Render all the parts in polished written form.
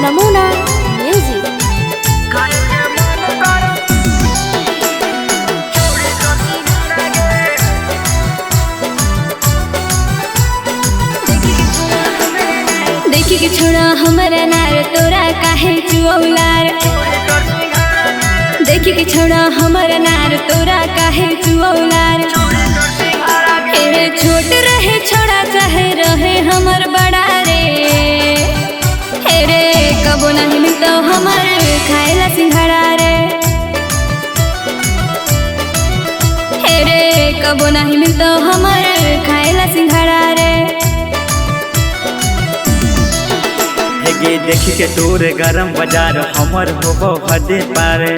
नमूना म्यूजिक। देखी के छोड़ा हमारा नार तोरा काहे चुऔलार। देखी के छोड़ा हमारा नार तोरा काहे चुऔलार। हे छोट रहे छोड़ा चाहे रहे हमर बड़ा रे। हे रे कबो नहीं मिलतो हमर खाएला सिंघाड़ा रे। हे रे कबो नहीं मिलतो हमर खाएला सिंघाड़ा रे। हेगे देखी के तोर गरम बाजार हमर होबो हदे पारे।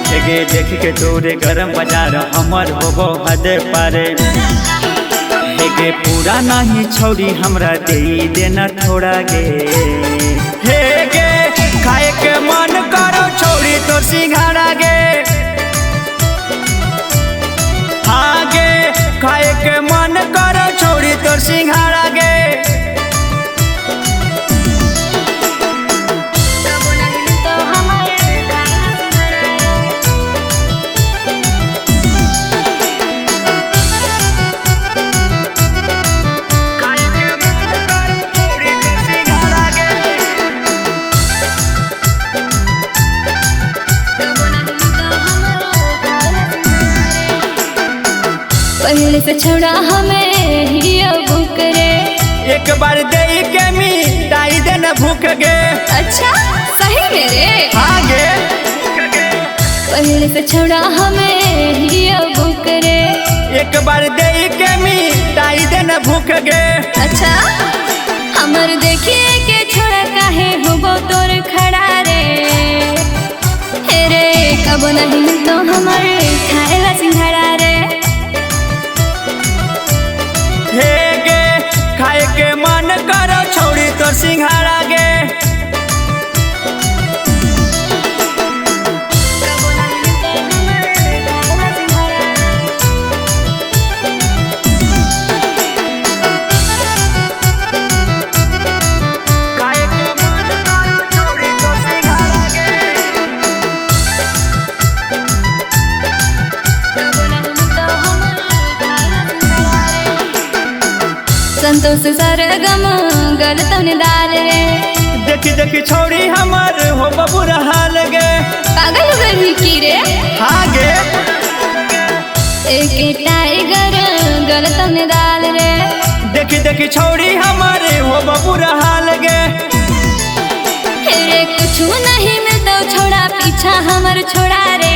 हेगे देखी के तोर गरम बाजार हमर होबो हदे पारे। हेगे पूरा नहीं छोड़ी हमरा दे देना थोड़ा गे। हेगे खाए के मन करो छोड़ी तोर सिंघाड़ा गे। हाँ गे खाए के मन करो छोड़ी तोर सिंघाड़ा गे। पहले से छोड़ा हमें हियो भूख रे। एक बार दे के मिटाई देना भूख गे। अच्छा सही में रे। हाँ गे पहले से छोड़ा हमें हियो भूख रे। एक बार दे के मिटाई देना भूख गे। अच्छा हमर देखिए के छोड़ा काहे होबो तोर खड़ा रे। हे रे कबो नहीं मिलतो हमर खाएला सिंघाड़ा रे। हेगे खाए के मन करो छोड़ी तोर सिंघाड़ा गे। संतोष सरगम गलत ने डाल रे। देखी देखी छोड़ी हमर हो बुरा हाल गे। पागल हो गई की रे। हाँ गे एक टाइगर गलत ने डाल रे। देखी देखी छोड़ी हमर हो बुरा हाल गे। हे रे कुछ नहीं मिलतो छोड़ा पीछा हमर छोड़ा रे।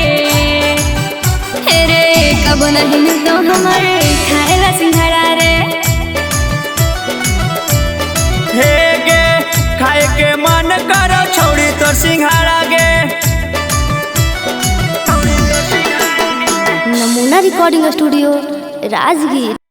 हे रे कबो नहीं मिलतो हमर खाएला सिंघाड़ा रे। हेगे खाए के मन करो छोड़ी तोर सिंघाड़ा गे। नमूना रिकॉर्डिंग स्टूडियो राजगीर।